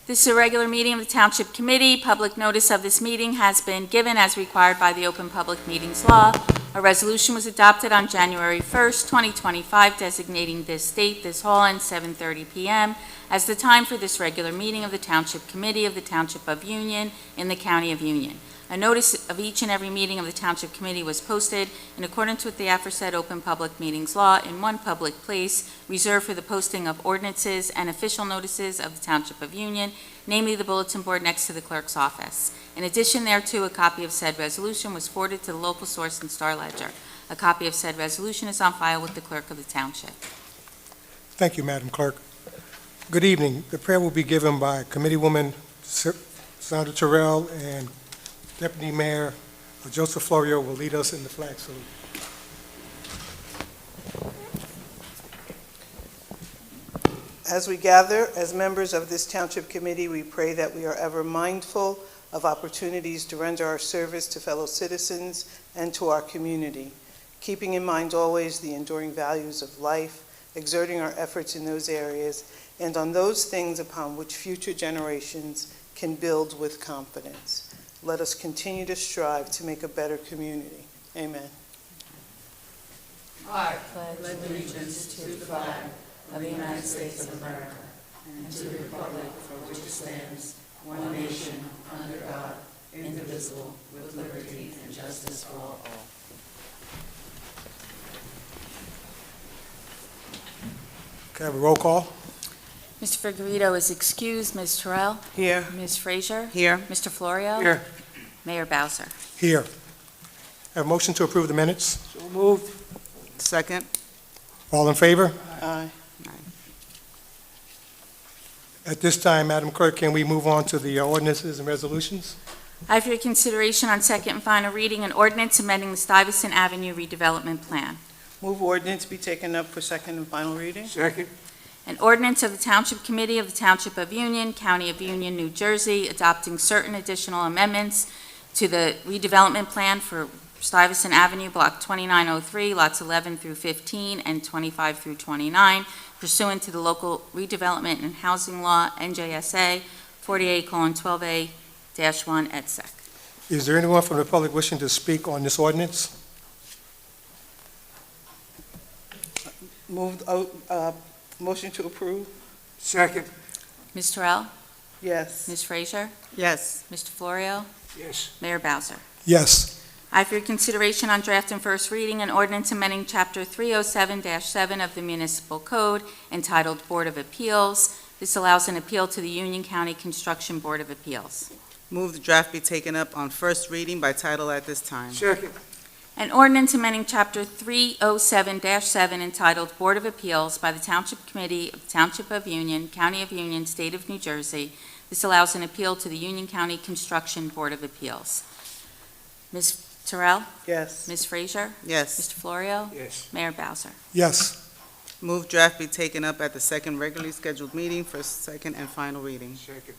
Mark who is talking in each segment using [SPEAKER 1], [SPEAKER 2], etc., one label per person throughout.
[SPEAKER 1] This is a regular meeting of the Township Committee. Public notice of this meeting has been given as required by the Open Public Meetings Law. A resolution was adopted on January 1st, 2025, designating this date, this hall, and 7:30 p.m. as the time for this regular meeting of the Township Committee of the Township of Union in the County of Union. A notice of each and every meeting of the Township Committee was posted in accordance with the aforesaid Open Public Meetings Law in one public place reserved for the posting of ordinances and official notices of the Township of Union, namely the bulletin board next to the clerk's office. In addition thereto, a copy of said resolution was forwarded to the local source and Star Ledger. A copy of said resolution is on file with the clerk of the Township.
[SPEAKER 2] Thank you, Madam Clerk. Good evening. The prayer will be given by Committeewoman Sandra Terrell, and Deputy Mayor Joseph Florio will lead us in the flag salute.
[SPEAKER 3] As we gather as members of this Township Committee, we pray that we are ever mindful of opportunities to render our service to fellow citizens and to our community, keeping in mind always the enduring values of life, exerting our efforts in those areas, and on those things upon which future generations can build with confidence. Let us continue to strive to make a better community. Amen.
[SPEAKER 1] I pledge allegiance to the flag of the United States of America and to the republic for which it stands, one nation, under God, indivisible, with liberty and justice for all.
[SPEAKER 2] Can I have a roll call?
[SPEAKER 1] Mr. Figueredo is excused. Ms. Terrell?
[SPEAKER 3] Here.
[SPEAKER 1] Ms. Frazier?
[SPEAKER 3] Here.
[SPEAKER 1] Mr. Florio?
[SPEAKER 2] Here.
[SPEAKER 1] Mayor Bowser?
[SPEAKER 2] Here. Have a motion to approve the minutes?
[SPEAKER 3] So moved. Second.
[SPEAKER 2] All in favor?
[SPEAKER 3] Aye.
[SPEAKER 2] At this time, Madam Clerk, can we move on to the ordinances and resolutions?
[SPEAKER 1] I have for your consideration on second and final reading an ordinance amending the Stuyvesant Avenue redevelopment plan.
[SPEAKER 3] Move ordinance be taken up for second and final reading.
[SPEAKER 2] Second.
[SPEAKER 1] An ordinance of the Township Committee of the Township of Union, County of Union, New Jersey, adopting certain additional amendments to the redevelopment plan for Stuyvesant Avenue, Block 2903, lots 11 through 15 and 25 through 29, pursuant to the local redevelopment and housing law, NJSA 48:12A-1 et sec.
[SPEAKER 2] Is there anyone from the public wishing to speak on this ordinance?
[SPEAKER 3] Moved, motion to approve.
[SPEAKER 2] Second.
[SPEAKER 1] Ms. Terrell?
[SPEAKER 3] Yes.
[SPEAKER 1] Ms. Frazier?
[SPEAKER 3] Yes.
[SPEAKER 1] Mr. Florio?
[SPEAKER 2] Yes.
[SPEAKER 1] Mayor Bowser?
[SPEAKER 2] Yes.
[SPEAKER 1] I have for your consideration on draft and first reading an ordinance amending Chapter 307-7 of the Municipal Code entitled Board of Appeals. This allows an appeal to the Union County Construction Board of Appeals.
[SPEAKER 4] Move the draft be taken up on first reading by title at this time.
[SPEAKER 2] Second.
[SPEAKER 1] An ordinance amending Chapter 307-7 entitled Board of Appeals by the Township Committee of the Township of Union, County of Union, State of New Jersey. This allows an appeal to the Union County Construction Board of Appeals. Ms. Terrell?
[SPEAKER 3] Yes.
[SPEAKER 1] Ms. Frazier?
[SPEAKER 4] Yes.
[SPEAKER 1] Mr. Florio?
[SPEAKER 2] Yes.
[SPEAKER 1] Mayor Bowser?
[SPEAKER 2] Yes.
[SPEAKER 4] Move draft be taken up at the second regularly scheduled meeting for second and final reading.
[SPEAKER 2] Second.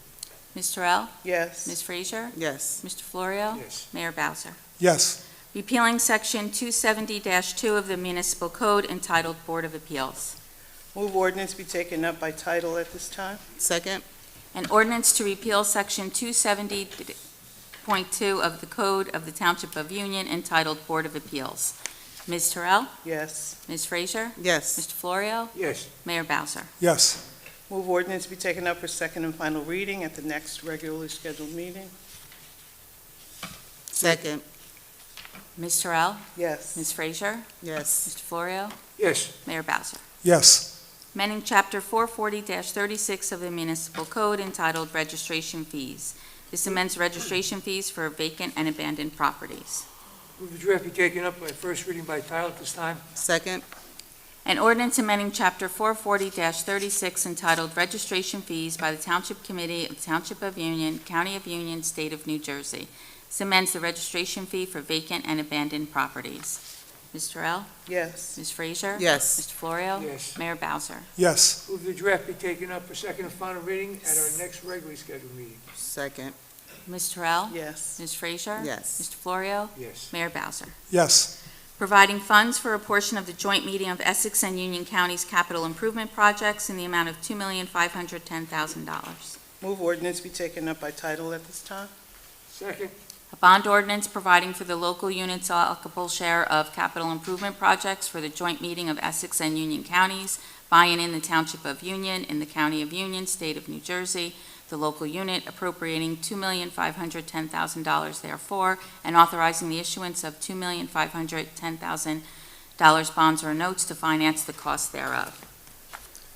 [SPEAKER 1] Ms. Terrell?
[SPEAKER 3] Yes.
[SPEAKER 1] Ms. Frazier?
[SPEAKER 4] Yes.
[SPEAKER 1] Mr. Florio?
[SPEAKER 2] Yes.
[SPEAKER 1] Mayor Bowser?
[SPEAKER 2] Yes.
[SPEAKER 1] Repealing Section 270-2 of the Municipal Code entitled Board of Appeals.
[SPEAKER 3] Move ordinance be taken up by title at this time.
[SPEAKER 4] Second.
[SPEAKER 1] An ordinance to repeal Section 270.2 of the Code of the Township of Union entitled Board of Appeals. Ms. Terrell?
[SPEAKER 3] Yes.
[SPEAKER 1] Ms. Frazier?
[SPEAKER 4] Yes.
[SPEAKER 1] Mr. Florio?
[SPEAKER 2] Yes.
[SPEAKER 1] Mayor Bowser?
[SPEAKER 2] Yes.
[SPEAKER 3] Move ordinance be taken up for second and final reading at the next regularly scheduled meeting.
[SPEAKER 4] Second.
[SPEAKER 1] Ms. Terrell?
[SPEAKER 3] Yes.
[SPEAKER 1] Ms. Frazier?
[SPEAKER 4] Yes.
[SPEAKER 1] Mr. Florio?
[SPEAKER 2] Yes.
[SPEAKER 1] Mayor Bowser?
[SPEAKER 2] Yes.
[SPEAKER 1] Amending Chapter 440-36 of the Municipal Code entitled Registration Fees. This amends registration fees for vacant and abandoned properties.
[SPEAKER 5] Move the draft be taken up by first reading by title at this time.
[SPEAKER 4] Second.
[SPEAKER 1] An ordinance amending Chapter 440-36 entitled Registration Fees by the Township Committee of the Township of Union, County of Union, State of New Jersey. This amends the registration fee for vacant and abandoned properties. Ms. Terrell?
[SPEAKER 3] Yes.
[SPEAKER 1] Ms. Frazier?
[SPEAKER 4] Yes.
[SPEAKER 1] Mr. Florio?
[SPEAKER 5] Yes.
[SPEAKER 1] Mayor Bowser?
[SPEAKER 2] Yes.
[SPEAKER 5] Move the draft be taken up for second and final reading at our next regularly scheduled meeting.
[SPEAKER 4] Second.
[SPEAKER 1] Ms. Terrell?
[SPEAKER 3] Yes.
[SPEAKER 1] Ms. Frazier?
[SPEAKER 4] Yes.
[SPEAKER 1] Mr. Florio?
[SPEAKER 5] Yes.
[SPEAKER 1] Mayor Bowser?
[SPEAKER 2] Yes.
[SPEAKER 1] providing funds for a portion of the joint meeting of Essex and Union Counties capital improvement projects in the amount of $2,510,000.
[SPEAKER 3] Move ordinance be taken up by title at this time.
[SPEAKER 5] Second.
[SPEAKER 1] A bond ordinance providing for the local unit's allocable share of capital improvement projects for the joint meeting of Essex and Union Counties, by and in the Township of Union, in the County of Union, State of New Jersey, the local unit appropriating $2,510,000 therefore, and authorizing the issuance of $2,510,000 bonds or notes to finance the cost thereof.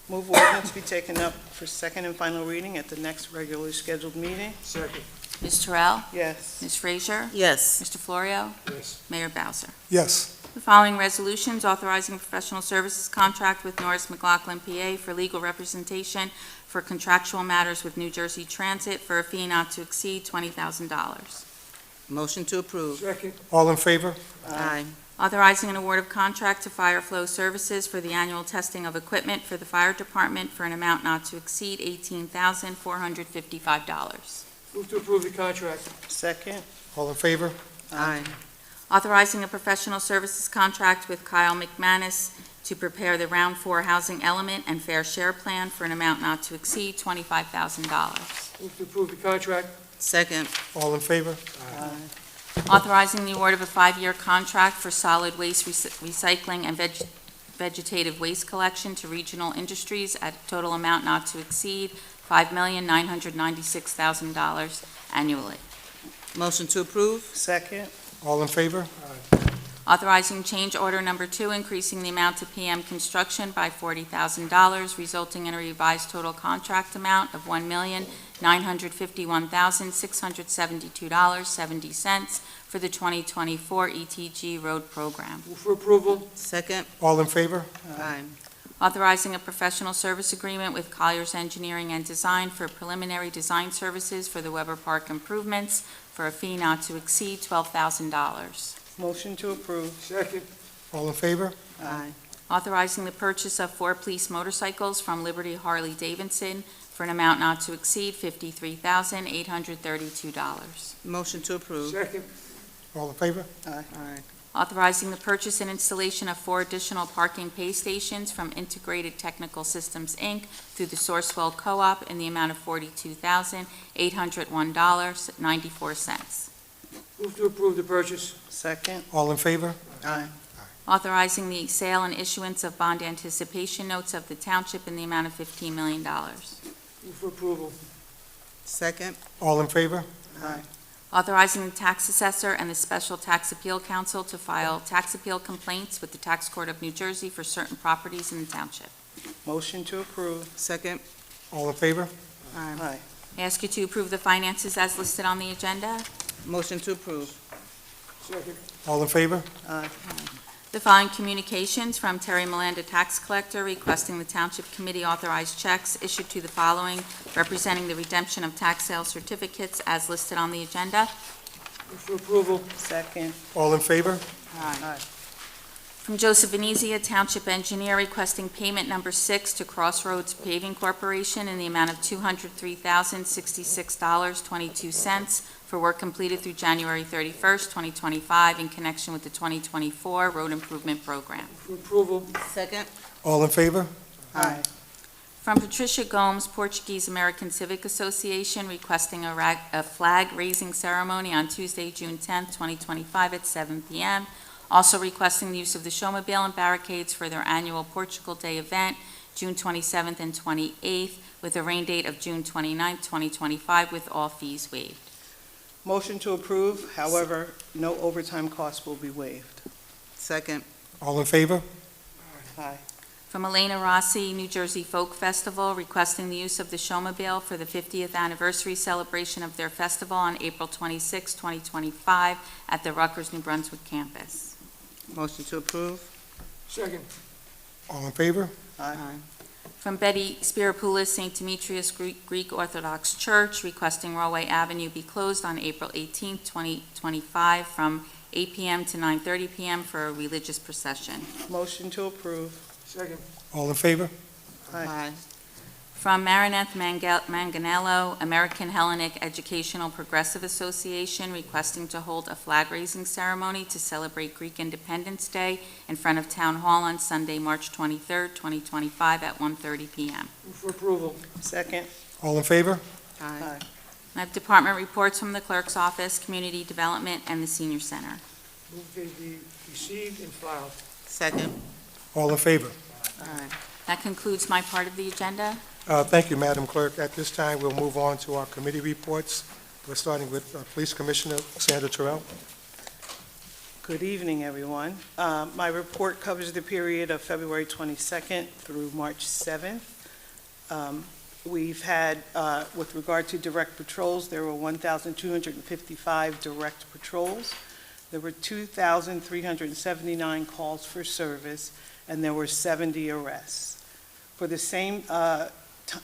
[SPEAKER 3] Move ordinance be taken up for second and final reading at the next regularly scheduled meeting.
[SPEAKER 5] Second.
[SPEAKER 1] Ms. Terrell?
[SPEAKER 3] Yes.
[SPEAKER 1] Ms. Frazier?
[SPEAKER 4] Yes.
[SPEAKER 1] Mr. Florio?
[SPEAKER 5] Yes.
[SPEAKER 1] Mayor Bowser?
[SPEAKER 2] Yes.
[SPEAKER 1] The following resolutions authorizing a professional services contract with Norris McLaughlin, PA for legal representation for contractual matters with New Jersey Transit for a fee not to exceed $20,000.
[SPEAKER 4] Motion to approve.
[SPEAKER 5] Second.
[SPEAKER 2] All in favor?
[SPEAKER 4] Aye.
[SPEAKER 1] Authorizing an award of contract to Fire Flow Services for the annual testing of equipment for the fire department for an amount not to exceed $18,455.
[SPEAKER 5] Move to approve the contract.
[SPEAKER 3] Second.
[SPEAKER 2] All in favor?
[SPEAKER 4] Aye.
[SPEAKER 1] Authorizing a professional services contract with Kyle McManus to prepare the Round 4 Housing Element and Fair Share Plan for an amount not to exceed $25,000.
[SPEAKER 5] Move to approve the contract.
[SPEAKER 4] Second.
[SPEAKER 2] All in favor?
[SPEAKER 1] Authorizing the award of a 5-year contract for solid waste recycling and vegetative waste collection to Regional Industries at a total amount not to exceed $5,996,000 annually.
[SPEAKER 4] Motion to approve.
[SPEAKER 3] Second.
[SPEAKER 2] All in favor?
[SPEAKER 1] Authorizing change order number 2, increasing the amount to PM Construction by $40,000, resulting in a revised total contract amount of $1,951,672.70 for the 2024 ETG road program.
[SPEAKER 5] Move for approval.
[SPEAKER 4] Second.
[SPEAKER 2] All in favor?
[SPEAKER 4] Aye.
[SPEAKER 1] Authorizing a professional service agreement with Colliers Engineering and Design for preliminary design services for the Weber Park improvements for a fee not to exceed $12,000.
[SPEAKER 3] Motion to approve.
[SPEAKER 5] Second.
[SPEAKER 2] All in favor?
[SPEAKER 4] Aye.
[SPEAKER 1] Authorizing the purchase of 4 police motorcycles from Liberty Harley Davidson for an amount not to exceed $53,832.
[SPEAKER 4] Motion to approve.
[SPEAKER 5] Second.
[SPEAKER 2] All in favor?
[SPEAKER 4] Aye.
[SPEAKER 1] Authorizing the purchase and installation of 4 additional parking pay stations from Integrated Technical Systems, Inc. through the Sourcewell Co-op in the amount of $42,801.94.
[SPEAKER 5] Move to approve the purchase.
[SPEAKER 3] Second.
[SPEAKER 2] All in favor?
[SPEAKER 3] Aye.
[SPEAKER 1] Authorizing the sale and issuance of bond anticipation notes of the township in the amount of $15 million.
[SPEAKER 5] Move for approval.
[SPEAKER 4] Second.
[SPEAKER 2] All in favor?
[SPEAKER 3] Aye.
[SPEAKER 1] Authorizing the tax assessor and the Special Tax Appeal Council to file tax appeal complaints with the Tax Court of New Jersey for certain properties in the township.
[SPEAKER 3] Motion to approve.
[SPEAKER 4] Second.
[SPEAKER 2] All in favor?
[SPEAKER 4] Aye.
[SPEAKER 3] Aye.
[SPEAKER 1] I ask you to approve the finances as listed on the agenda.
[SPEAKER 4] Motion to approve.
[SPEAKER 5] Second.
[SPEAKER 2] All in favor?
[SPEAKER 3] Aye.
[SPEAKER 1] The following communications from Terry Milanda, Tax Collector, requesting the Township Committee authorize checks issued to the following, representing the redemption of tax sale certificates as listed on the agenda.
[SPEAKER 5] Move for approval.
[SPEAKER 3] Second.
[SPEAKER 2] All in favor?
[SPEAKER 3] Aye.
[SPEAKER 1] From Joseph Venezia, Township Engineer, requesting payment number 6 to Crossroads Paving Corporation in the amount of $203,066.22 for work completed through January 31st, 2025, in connection with the 2024 Road Improvement Program.
[SPEAKER 5] Move for approval.
[SPEAKER 4] Second.
[SPEAKER 2] All in favor?
[SPEAKER 3] Aye.
[SPEAKER 1] From Patricia Gomes, Portuguese American Civic Association, requesting a flag-raising ceremony on Tuesday, June 10th, 2025, at 7 p.m., also requesting the use of the showmobile and barricades for their annual Portugal Day event, June 27th and 28th, with a rain date of June 29th, 2025, with all fees waived.
[SPEAKER 3] Motion to approve, however, no overtime costs will be waived.
[SPEAKER 4] Second.
[SPEAKER 2] All in favor?
[SPEAKER 3] Aye.
[SPEAKER 1] From Elena Rossi, New Jersey Folk Festival, requesting the use of the showmobile for the 50th anniversary celebration of their festival on April 26, 2025, at the Rutgers, New Brunswick campus.
[SPEAKER 4] Motion to approve.
[SPEAKER 5] Second.
[SPEAKER 2] All in favor?
[SPEAKER 3] Aye.
[SPEAKER 1] From Betty Spiropoulos, St. Demetrius Greek Orthodox Church, requesting Raway Avenue be closed on April 18, 2025, from 8 p.m. to 9:30 p.m. for a religious procession.
[SPEAKER 3] Motion to approve.
[SPEAKER 5] Second.
[SPEAKER 2] All in favor?
[SPEAKER 3] Aye.
[SPEAKER 1] From Marineth Manganello, American Hellenic Educational Progressive Association, requesting to hold a flag-raising ceremony to celebrate Greek Independence Day in front of Town Hall on Sunday, March 23rd, 2025, at 1:30 p.m.
[SPEAKER 5] Move for approval.
[SPEAKER 3] Second.
[SPEAKER 2] All in favor?
[SPEAKER 4] Aye.
[SPEAKER 1] I have department reports from the Clerk's Office, Community Development, and the Senior Center.
[SPEAKER 5] Move they be received and filed.
[SPEAKER 4] Second.
[SPEAKER 2] All in favor?
[SPEAKER 4] Aye.
[SPEAKER 1] That concludes my part of the agenda.
[SPEAKER 2] Thank you, Madam Clerk. At this time, we'll move on to our committee reports. We're starting with Police Commissioner Sandra Terrell.
[SPEAKER 3] Good evening, everyone. My report covers the period of February 22nd through March 7th. We've had, with regard to direct patrols, there were 1,255 direct patrols. There were 2,379 calls for service, and there were 70 arrests. For the same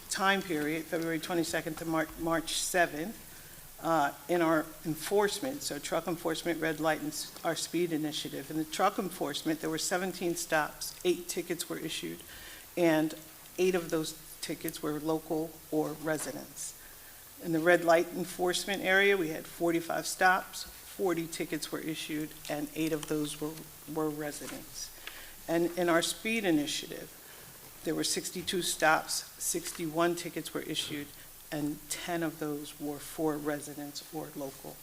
[SPEAKER 3] time period, February 22nd to March 7th, in our enforcement, so truck enforcement, red light, and our speed initiative. In the truck enforcement, there were 17 stops, 8 tickets were issued, and 8 of those tickets were local or residents. In the red light enforcement area, we had 45 stops, 40 tickets were issued, and 8 of those were residents. And in our speed initiative, there were 62 stops, 61 tickets were issued, and 10 of those were for residents or local.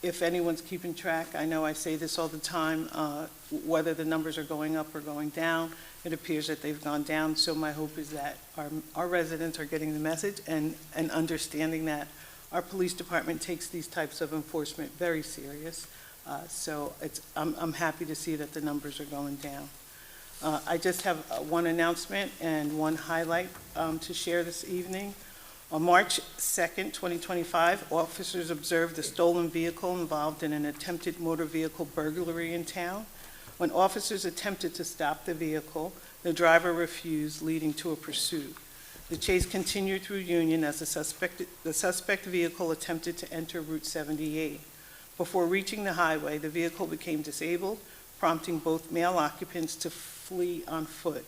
[SPEAKER 3] If anyone's keeping track, I know I say this all the time, whether the numbers are going up or going down, it appears that they've gone down, so my hope is that our residents are getting the message and understanding that our police department takes these types of enforcement very serious. So I'm happy to see that the numbers are going down. I just have one announcement and one highlight to share this evening. On March 2nd, 2025, officers observed a stolen vehicle involved in an attempted motor vehicle burglary in town. When officers attempted to stop the vehicle, the driver refused, leading to a pursuit. The chase continued through Union as the suspect vehicle attempted to enter Route 78. Before reaching the highway, the vehicle became disabled, prompting both male occupants to flee on foot.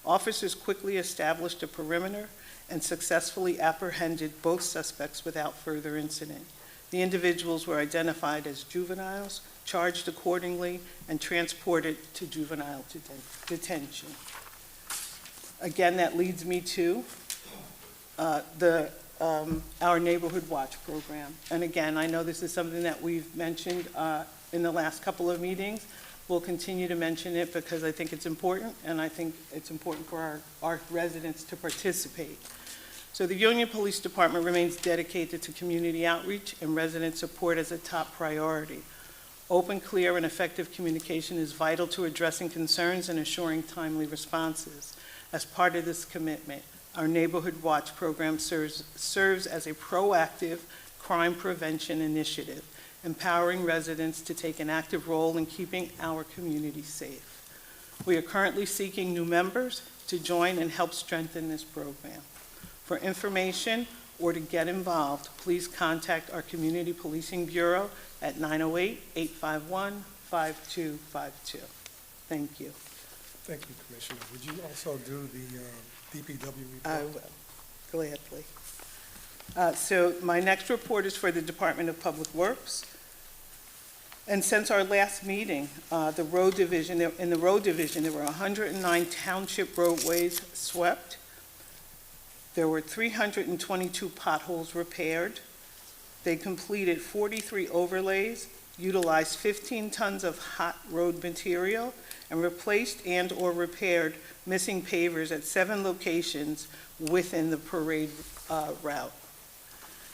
[SPEAKER 3] Officers quickly established a perimeter and successfully apprehended both suspects without further incident. The individuals were identified as juveniles, charged accordingly, and transported to juvenile detention. Again, that leads me to our Neighborhood Watch program. And again, I know this is something that we've mentioned in the last couple of meetings. We'll continue to mention it because I think it's important, and I think it's important for our residents to participate. So the Union Police Department remains dedicated to community outreach and resident support as a top priority. Open, clear, and effective communication is vital to addressing concerns and assuring timely responses. As part of this commitment, our Neighborhood Watch program serves as a proactive crime prevention initiative, empowering residents to take an active role in keeping our community safe. We are currently seeking new members to join and help strengthen this program. For information or to get involved, please contact our Community Policing Bureau at 908-851-5252. Thank you.
[SPEAKER 2] Thank you, Commissioner. Would you also do the DPW report?
[SPEAKER 3] I will, gladly. So my next report is for the Department of Public Works. And since our last meeting, in the road division, there were 109 township roadways swept. There were 322 potholes repaired. They completed 43 overlays, utilized 15 tons of hot road material, and replaced and/or repaired missing pavers at 7 locations within the parade route.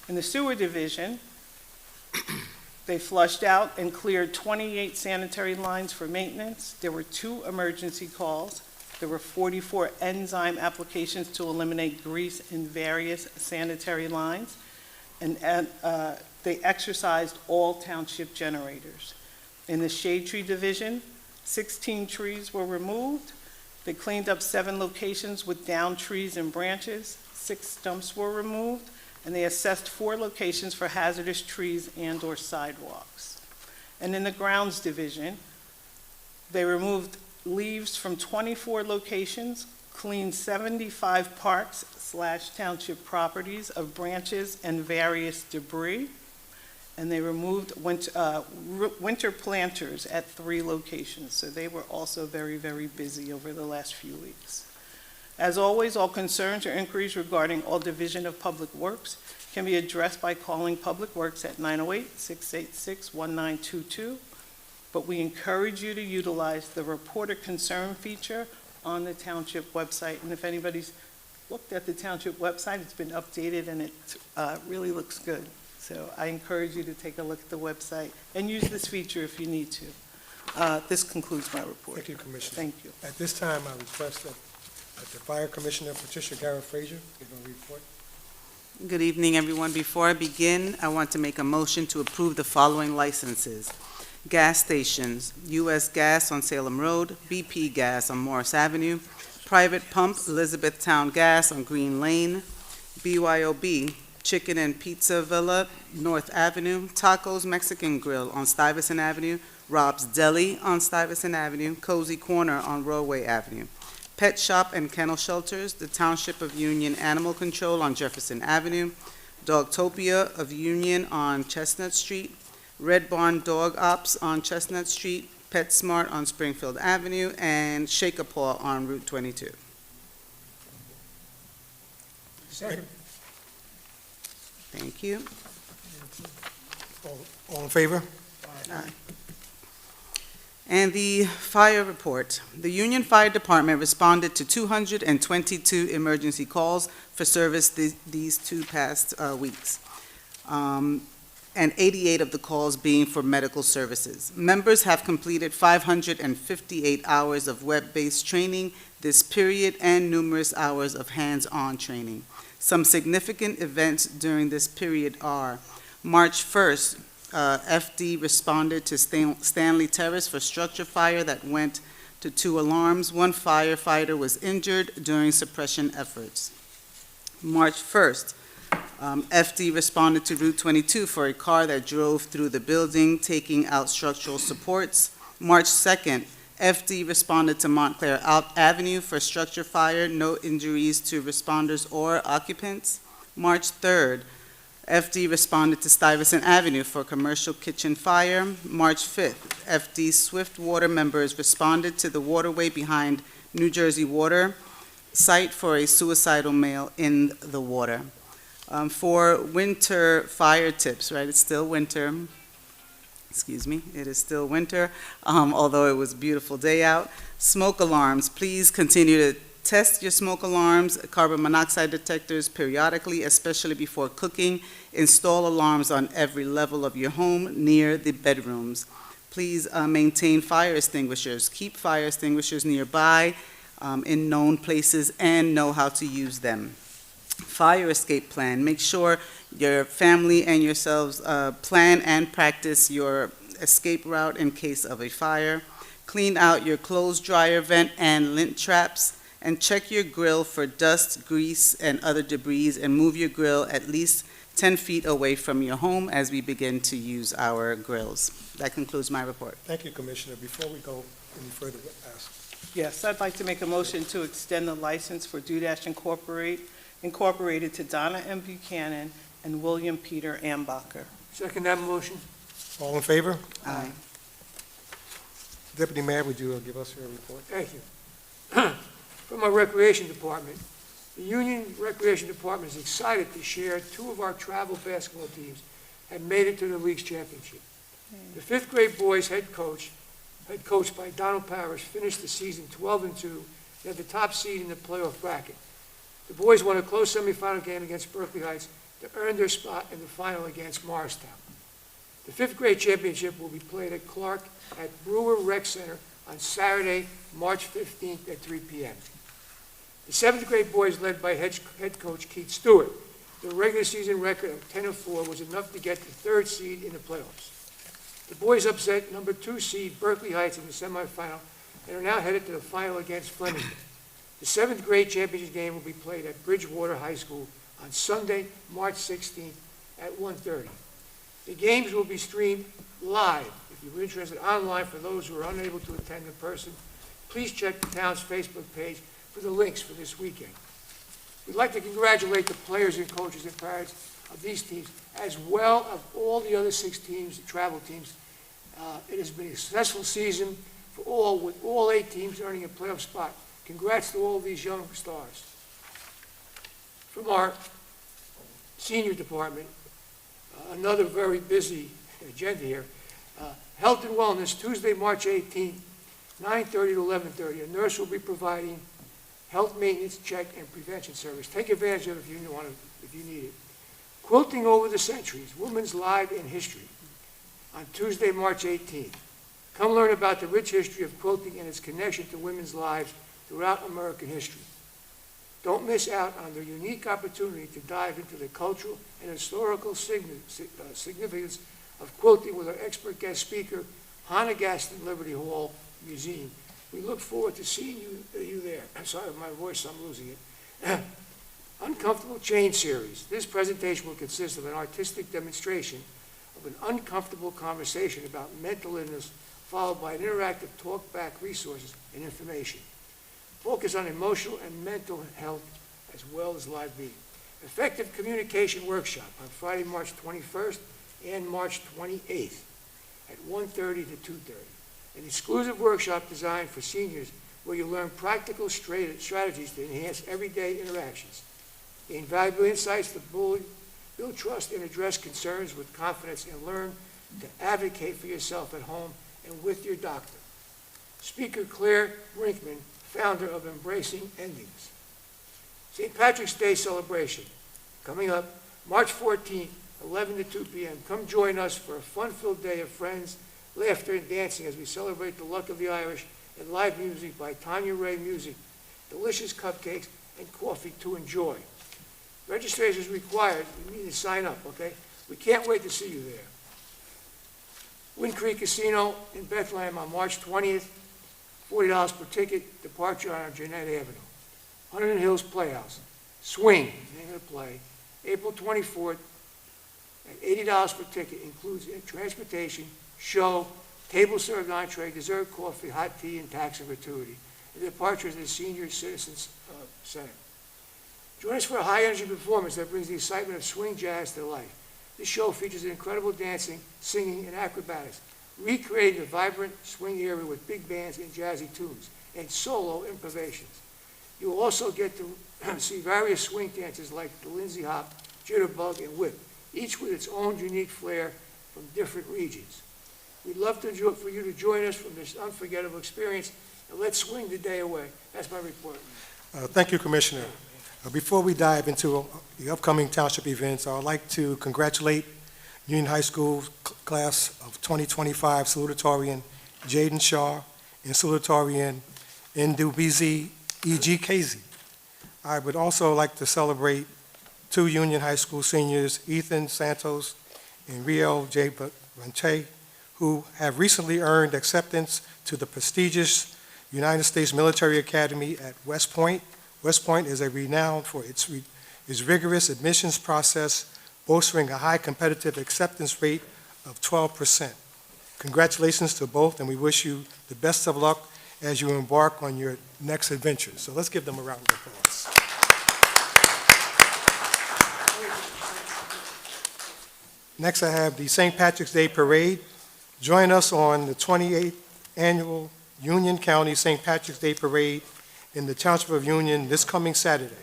[SPEAKER 3] In the sewer division, they flushed out and cleared 28 sanitary lines for maintenance. There were 2 emergency calls. There were 44 enzyme applications to eliminate grease in various sanitary lines. And they exercised all township generators. In the shade tree division, 16 trees were removed. They cleaned up 7 locations with downed trees and branches. 6 stumps were removed. And they assessed 4 locations for hazardous trees and/or sidewalks. And in the grounds division, they removed leaves from 24 locations, cleaned 75 parks/township properties of branches and various debris, and they removed winter planters at 3 locations. So they were also very, very busy over the last few weeks. As always, all concerns or inquiries regarding all Division of Public Works can be addressed by calling Public Works at 908-686-1922, but we encourage you to utilize the Report a Concern feature on the Township website. And if anybody's looked at the Township website, it's been updated and it really looks good. So I encourage you to take a look at the website and use this feature if you need to. This concludes my report.
[SPEAKER 2] Thank you, Commissioner.
[SPEAKER 3] Thank you.
[SPEAKER 2] At this time, I request that the Fire Commissioner, Patricia Garrett-Frazier, give a report.
[SPEAKER 4] Good evening, everyone. Before I begin, I want to make a motion to approve the following licenses. Gas stations, U.S. Gas on Salem Road, BP Gas on Morris Avenue, Private Pump, Elizabethtown Gas on Green Lane, BYOB, Chicken and Pizza Villa, North Avenue, Tacos Mexican Grill on Stuyvesant Avenue, Rob's Deli on Stuyvesant Avenue, Cozy Corner on Roadway Avenue, Pet Shop and Kennel Shelters, the Township of Union Animal Control on Jefferson Avenue, Dogtopia of Union on Chestnut Street, Red Barn Dog Ops on Chestnut Street, PetSmart on Springfield Avenue, and Shake-a-Paw on Route 22.
[SPEAKER 5] Second.
[SPEAKER 4] Thank you.
[SPEAKER 2] All in favor?
[SPEAKER 4] Aye. And the fire report. The Union Fire Department responded to 222 emergency calls for service these 2 past weeks, and 88 of the calls being for medical services. Members have completed 558 hours of web-based training this period and numerous hours of hands-on training. Some significant events during this period are March 1st, FD responded to Stanley Terrace for structure fire that went to 2 alarms. 1 firefighter was injured during suppression efforts. March 1st, FD responded to Route 22 for a car that drove through the building, taking out structural supports. March 2nd, FD responded to Montclair Avenue for structure fire, no injuries to responders or occupants. March 3rd, FD responded to Stuyvesant Avenue for commercial kitchen fire. March 5th, FD Swift Water members responded to the waterway behind New Jersey Water site for a suicidal male in the water. For winter fire tips, right, it's still winter. Excuse me, it is still winter, although it was a beautiful day out. Smoke alarms, please continue to test your smoke alarms, carbon monoxide detectors periodically, especially before cooking. Install alarms on every level of your home near the bedrooms. Please maintain fire extinguishers. Keep fire extinguishers nearby in known places and know how to use them. Fire escape plan. Make sure your family and yourselves plan and practice your escape route in case of a fire. Clean out your clothes dryer vent and lint traps, and check your grill for dust, grease, and other debris, and move your grill at least 10 feet away from your home as we begin to use our grills. That concludes my report.
[SPEAKER 2] Thank you, Commissioner. Before we go any further, ask.
[SPEAKER 3] Yes, I'd like to make a motion to extend the license for Dudash Incorporated to Donna M. Buchanan and William Peter Ambacher.
[SPEAKER 5] Second that motion.
[SPEAKER 2] All in favor?
[SPEAKER 4] Aye.
[SPEAKER 2] Deputy Mayor, would you give us your report?
[SPEAKER 5] Thank you. From our Recreation Department, the Union Recreation Department is excited to share 2 of our travel basketball teams have made it to the league's championship. The 5th grade boys head coached by Donald Parrish, finished the season 12-2 and had the top seed in the playoff bracket. The boys won a close semifinal game against Berkeley Heights to earn their spot in the final against Morristown. The 5th grade championship will be played at Clark at Brewer Rec Center on Saturday, March 15th at 3 p.m. The 7th grade boys, led by head coach Keith Stewart, their regular season record of 10-4 was enough to get the 3rd seed in the playoffs. The boys upset number 2 seed Berkeley Heights in the semifinal and are now headed to the final against Flemington. The 7th grade championship game will be played at Bridgewater High School on Sunday, March 16th at 1:30. The games will be streamed live. If you're interested, online for those who are unable to attend in person. Please check the town's Facebook page for the Lynx for this weekend. We'd like to congratulate the players and coaches and parents of these teams, as well as all the other 6 teams, the travel teams. It has been a successful season for all, with all 8 teams earning a playoff spot. Congrats to all these young stars. From our senior department, another very busy agenda here. Health and Wellness, Tuesday, March 18th, 9:30 to 11:30. A nurse will be providing health maintenance, check, and prevention service. Take advantage of it if you need it. Quilting Over the Centuries, Women's Lives in History, on Tuesday, March 18th. Come learn about the rich history of quilting and its connection to women's lives throughout American history. Don't miss out on the unique opportunity to dive into the cultural and historical significance of quilting with our expert guest speaker, Hannah Gaston, Liberty Hall Museum. We look forward to seeing you there. I'm sorry, my voice, I'm losing it. Uncomfortable Change Series. This presentation will consist of an artistic demonstration of an uncomfortable conversation about mental illness, followed by an interactive talk-back resources and information. Focus on emotional and mental health as well as live being. Effective Communication Workshop on Friday, March 21st and March 28th at 1:30 to 2:30. An exclusive workshop designed for seniors where you learn practical strategies to enhance everyday interactions. Gain valuable insights to build trust and address concerns with confidence, and learn to advocate for yourself at home and with your doctor. Speaker Claire Brinkman, founder of Embracing Endings. St. Patrick's Day celebration coming up March 14th, 11 to 2 p.m. Come join us for a fun-filled day of friends, laughter, and dancing as we celebrate the luck of the Irish and live music by Tanya Ray Music, delicious cupcakes, and coffee to enjoy. Registration is required. You need to sign up, okay? We can't wait to see you there. Wind Creek Casino in Bethlehem on March 20th, $40 per ticket, departure on Jeanette Avenue. Huntington Hills Playhouse, Swing, name of the play, April 24th, at $80 per ticket, includes transportation, show, table served entree, dessert, coffee, hot tea, and tax and gratuity. The departure is at the Senior Citizens Center. Join us for a high-energy performance that brings the excitement of swing jazz to life. This show features incredible dancing, singing, and acrobatics, recreating the vibrant swing area with big bands and jazzy tunes, and solo improvisations. You will also get to see various swing dances like the Lindsay Hop, Jitterbug, and Whip, each with its own unique flair from different regions. We'd love for you to join us from this unforgettable experience, and let's swing the day away. That's my report.
[SPEAKER 2] Thank you, Commissioner. Before we dive into the upcoming township events, I would like to congratulate Union High School class of 2025 salutatorian Jaden Shaw and salutatorian Ndubizi E.G. Casey. I would also like to celebrate 2 Union High School seniors, Ethan Santos and Rio J. Banche, who have recently earned acceptance to the prestigious United States Military Academy at West Point. West Point is renowned for its rigorous admissions process, boasting a high competitive acceptance rate of 12%. Congratulations to both, and we wish you the best of luck as you embark on your next adventure. So let's give them a round of applause. Next, I have the St. Patrick's Day Parade. Join us on the 28th Annual Union County St. Patrick's Day Parade in the Township of Union this coming Saturday.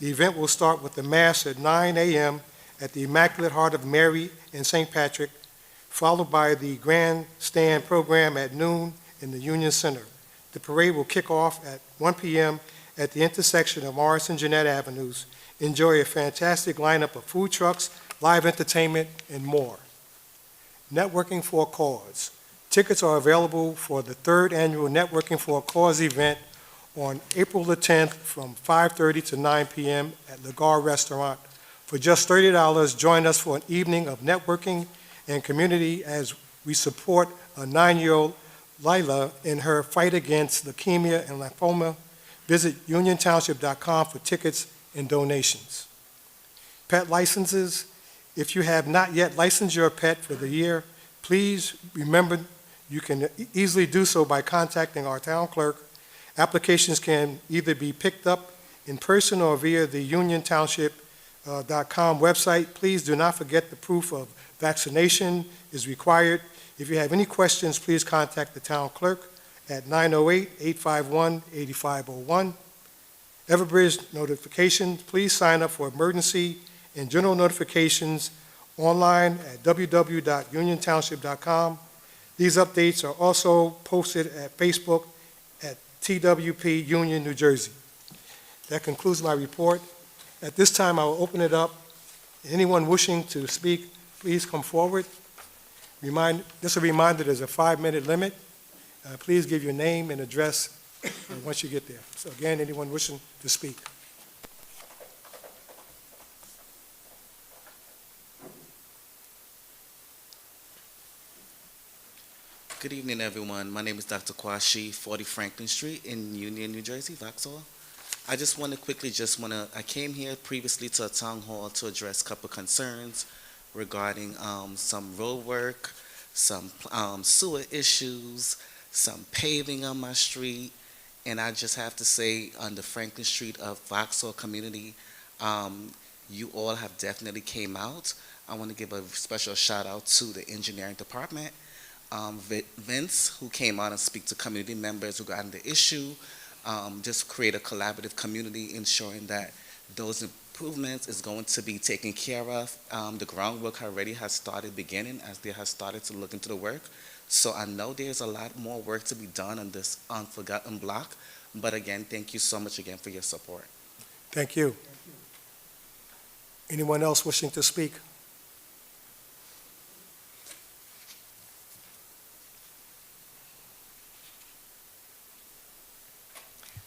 [SPEAKER 2] The event will start with the Mass at 9 a.m. at the Immaculate Heart of Mary in St. Patrick, followed by the Grandstand program at noon in the Union Center. The parade will kick off at 1 p.m. at the intersection of Morris and Jeanette Avenues. Enjoy a fantastic lineup of food trucks, live entertainment, and more. Networking for a Cause. Tickets are available for the 3rd Annual Networking for a Cause event on April the 10th from 5:30 to 9 p.m. at Lagar Restaurant. For just $30, join us for an evening of networking and community as we support a 9-year-old Lila in her fight against leukemia and lymphoma. Visit uniontownship.com for tickets and donations. Pet licenses. If you have not yet licensed your pet for the year, please remember you can easily do so by contacting our town clerk Applications can either be picked up in person or via the uniontownship.com website. Please do not forget the proof of vaccination is required. If you have any questions, please contact the town clerk at 908-851-8501. Everbridge notifications, please sign up for emergency and general notifications online at www.uniontownship.com. These updates are also posted at Facebook at TWP Union, New Jersey. That concludes my report. At this time, I will open it up. Anyone wishing to speak, please come forward. Just a reminder, there's a 5-minute limit. Please give your name and address once you get there. So again, anyone wishing to speak.
[SPEAKER 6] Good evening, everyone. My name is Dr. Kwashi, 40 Franklin Street in Union, New Jersey, Vauxhall. I just want to I came here previously to a town hall to address a couple concerns regarding some road work, some sewer issues, some paving on my street, and I just have to say, on the Franklin Street of Vauxhall community, you all have definitely came out. I want to give a special shout out to the engineering department. Vince, who came out and speak to community members who got on the issue, just create a collaborative community, ensuring that those improvements is going to be taken care of. The groundwork already has started beginning as they have started to look into the work. So I know there's a lot more work to be done on this unforgotten block. But again, thank you so much again for your support.
[SPEAKER 2] Thank you. Anyone else wishing to speak?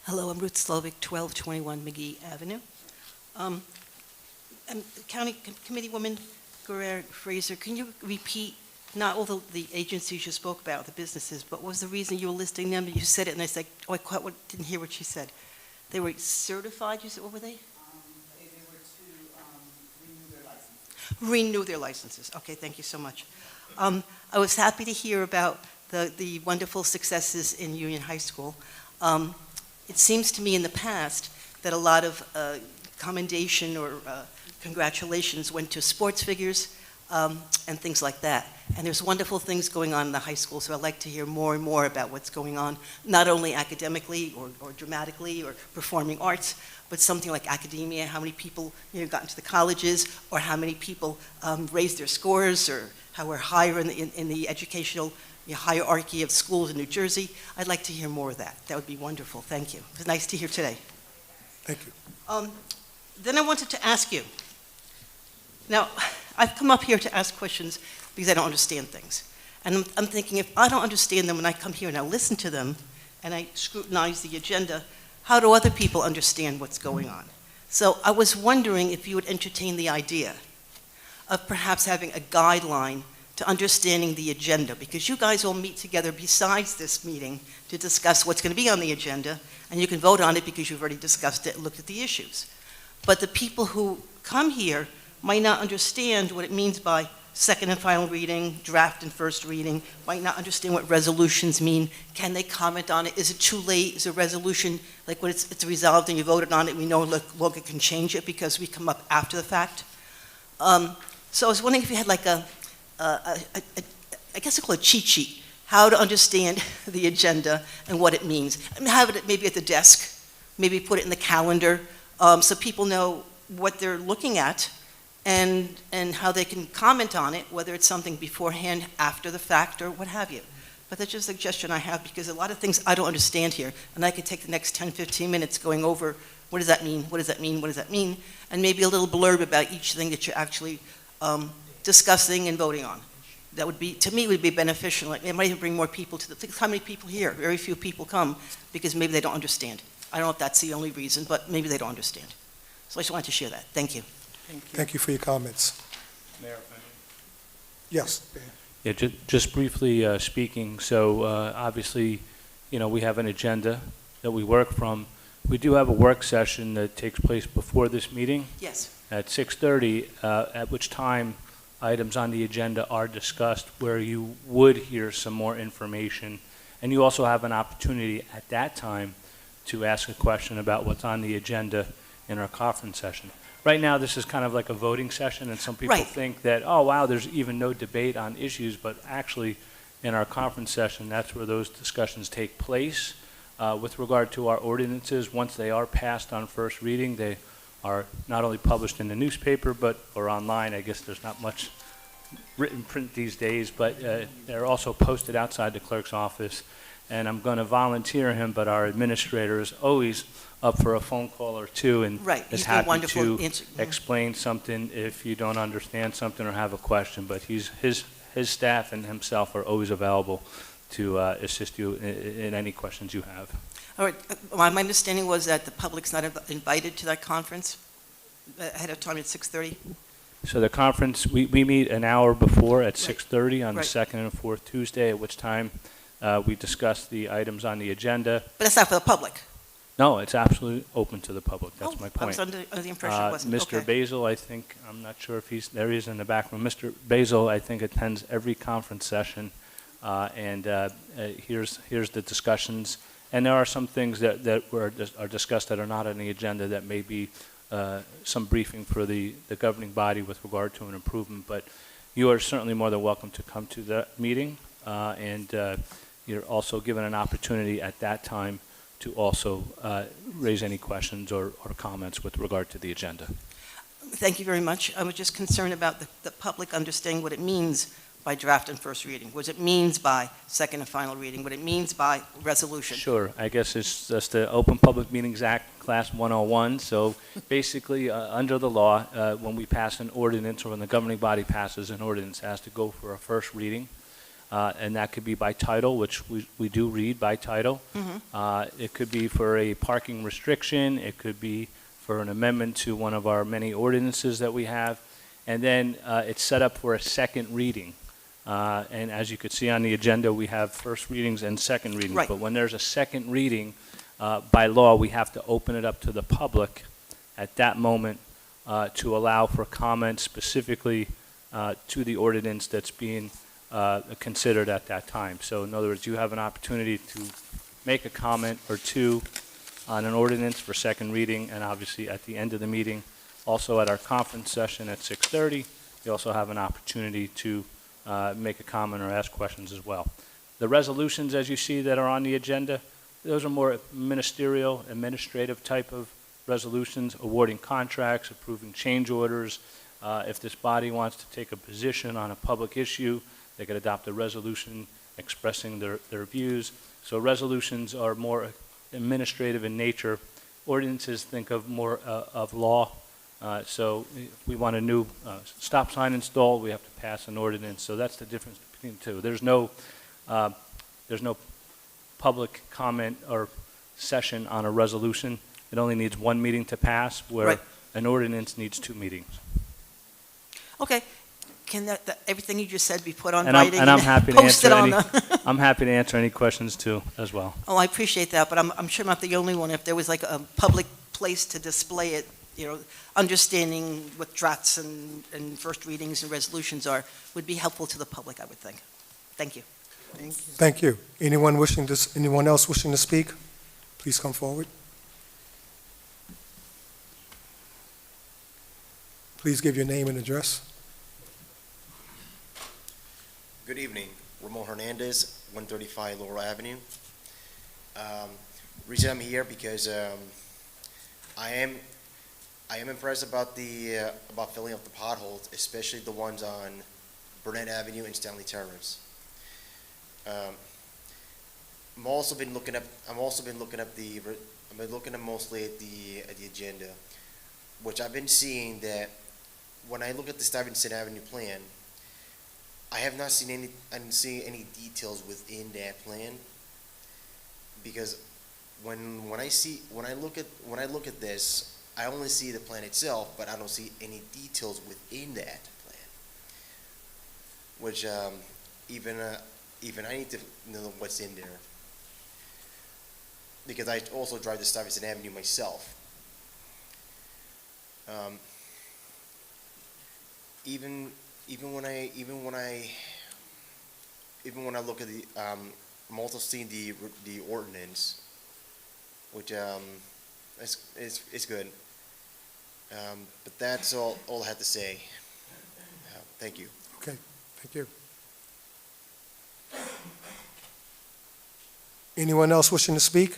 [SPEAKER 7] Hello, I'm Ruth Slovic, 1221 McGee Avenue. And County Committeewoman Guerrero-Fraser, can you repeat, not all the agencies you spoke about, the businesses, but what was the reason you were listing them? You said it, and I said, oh, I didn't hear what she said. They were certified, you said, what were they?
[SPEAKER 4] They were to renew their license.
[SPEAKER 7] Renew their licenses. Okay, thank you so much. I was happy to hear about the wonderful successes in Union High School. It seems to me in the past that a lot of commendation or congratulations went to sports figures and things like that. And there's wonderful things going on in the high school, so I'd like to hear more and more about what's going on, not only academically or dramatically or performing arts, but something like academia, how many people got into the colleges, or how many people raised their scores, or how we're higher in the educational hierarchy of schools in New Jersey. I'd like to hear more of that. That would be wonderful. Thank you. It was nice to hear today.
[SPEAKER 2] Thank you.
[SPEAKER 7] Then I wanted to ask you. Now, I've come up here to ask questions because I don't understand things. And I'm thinking, if I don't understand them when I come here and I listen to them and I scrutinize the agenda, how do other people understand what's going on? So I was wondering if you would entertain the idea of perhaps having a guideline to understanding the agenda, because you guys all meet together besides this meeting to discuss what's going to be on the agenda, and you can vote on it because you've already discussed it and looked at the issues. But the people who come here might not understand what it means by second and final reading, draft and first reading, might not understand what resolutions mean. Can they comment on it? Is it too late? Is a resolution, like when it's resolved and you voted on it, we no longer can change it because we come up after the fact? So I was wondering if you had like I guess I call it a cheat sheet, how to understand the agenda and what it means. And have it maybe at the desk, maybe put it in the calendar, so people know what they're looking at and how they can comment on it, whether it's something beforehand, after the fact, or what have you. But that's just a suggestion I have, because a lot of things I don't understand here, and I could take the next 10, 15 minutes going over, what does that mean, what does that mean, what does that mean, and maybe a little blurb about each thing that you're actually discussing and voting on. That would be, to me, would be beneficial. Like, it might even bring more people to think how many people here? Very few people come because maybe they don't understand. I don't know if that's the only reason, but maybe they don't understand. So I just wanted to share that. Thank you.
[SPEAKER 2] Thank you for your comments.
[SPEAKER 8] Mayor,
[SPEAKER 2] Yes.
[SPEAKER 8] yeah, just briefly speaking, so obviously, we have an agenda that we work from. We do have a work session that takes place before this meeting
[SPEAKER 7] Yes.
[SPEAKER 8] at 6:30, at which time items on the agenda are discussed, where you would hear some more information. And you also have an opportunity at that time to ask a question about what's on the agenda in our conference session. Right now, this is kind of like a voting session, and some people
[SPEAKER 7] Right.
[SPEAKER 8] think that, oh, wow, there's even no debate on issues, but actually, in our conference session, that's where those discussions take place. With regard to our ordinances, once they are passed on first reading, they are not only published in the newspaper, or online. I guess there's not much written print these days, but they're also posted outside the clerk's office. And I'm going to volunteer him, but our administrator is always up for a phone call or two and
[SPEAKER 7] Right,
[SPEAKER 8] is
[SPEAKER 7] he's been
[SPEAKER 8] happy
[SPEAKER 7] wonderful
[SPEAKER 8] to
[SPEAKER 7] answering.
[SPEAKER 8] explain something if you don't understand something or have a question. But his staff and himself are always available to assist you in any questions you have.
[SPEAKER 7] All right, my understanding was that the public's not invited to that conference ahead of time at 6:30?
[SPEAKER 8] So the conference, we meet an hour before at
[SPEAKER 7] Right.
[SPEAKER 8] 6:30 on the
[SPEAKER 7] Right.
[SPEAKER 8] second and fourth Tuesday, at which time we discuss the items on the agenda.
[SPEAKER 7] But that's not for the public?
[SPEAKER 8] No, it's absolutely open to the public. That's my
[SPEAKER 7] Oh, I was
[SPEAKER 8] point.
[SPEAKER 7] under the impression it wasn't.
[SPEAKER 8] Mr.
[SPEAKER 7] Okay.
[SPEAKER 8] Basil, I think, I'm not sure if there he is in the back room. Mr. Basil, I think, attends every conference session, and here's the discussions. And there are some things that are discussed that are not on the agenda that may be some briefing for the governing body with regard to an improvement. But you are certainly more than welcome to come to that meeting, and you're also given an opportunity at that time to also raise any questions or comments with regard to the agenda.
[SPEAKER 7] Thank you very much. I was just concerned about the public understanding what it means by draft and first reading, what it means by second and final reading, what it means by resolution.
[SPEAKER 8] Sure. I guess it's just the Open Public Meetings Act, Class 101. So basically, under the law, when we pass an ordinance or when the governing body passes an ordinance, it has to go for a first reading. And that could be by title, which we do read by title. It could be for a parking restriction. It could be for an amendment to one of our many ordinances that we have. And then it's set up for a second reading. And as you could see on the agenda, we have first readings and second readings.
[SPEAKER 7] Right.
[SPEAKER 8] But when there's a second reading, by law, we have to open it up to the public at that moment to allow for comment specifically to the ordinance that's being considered at that time. So in other words, you have an opportunity to make a comment or two on an ordinance for second reading, and obviously at the end of the meeting, also at our conference session at 6:30, you also have an opportunity to make a comment or ask questions as well. The resolutions, as you see, that are on the agenda, those are more ministerial, administrative type of resolutions, awarding contracts, approving change orders. If this body wants to take a position on a public issue, they could adopt a resolution expressing their views. So resolutions are more administrative in nature. Ordinances think of more of law. So if we want a new stop sign installed, we have to pass an ordinance. So that's the difference between the two. There's no public comment or session on a resolution. It only needs one meeting to pass, where
[SPEAKER 7] Right.
[SPEAKER 8] an ordinance needs two meetings.
[SPEAKER 7] Okay, can everything you just said be put on
[SPEAKER 8] And
[SPEAKER 7] writing?
[SPEAKER 8] I'm happy to
[SPEAKER 7] posted
[SPEAKER 8] answer
[SPEAKER 7] on
[SPEAKER 8] any.
[SPEAKER 7] the-
[SPEAKER 8] I'm happy to answer any questions too, as well.
[SPEAKER 7] Oh, I appreciate that, but I'm sure I'm not the only one. If there was like a public place to display it, understanding what drafts and first readings and resolutions are, would be helpful to the public, I would think. Thank you.
[SPEAKER 3] Thank you.
[SPEAKER 2] Thank you. Anyone else wishing to speak? Please come forward. Please give your name and address.
[SPEAKER 9] Good evening, Ramon Hernandez, 135 Laurel Avenue. Reason I'm here because I am impressed about about filling up the potholes, especially the ones on Burnett Avenue and Stanley Terrace. I've been looking at mostly at the agenda, which I've been seeing that when I look at the Stuyvesant Avenue plan, I have not seen any details within that plan, because when I look at this, I only see the plan itself, but I don't see any details within that plan. Which even I need to know what's in there, because I also drive the Stuyvesant Avenue myself. Even when I look at the, I'm also seeing the ordinance, which is good. But that's all I have to say. Thank you.
[SPEAKER 2] Okay, thank you. Anyone else wishing to speak?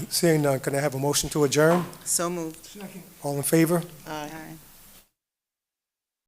[SPEAKER 2] Seeing none, can I have a motion to adjourn?
[SPEAKER 4] So moved.
[SPEAKER 5] Second.
[SPEAKER 2] All in favor?
[SPEAKER 3] Aye.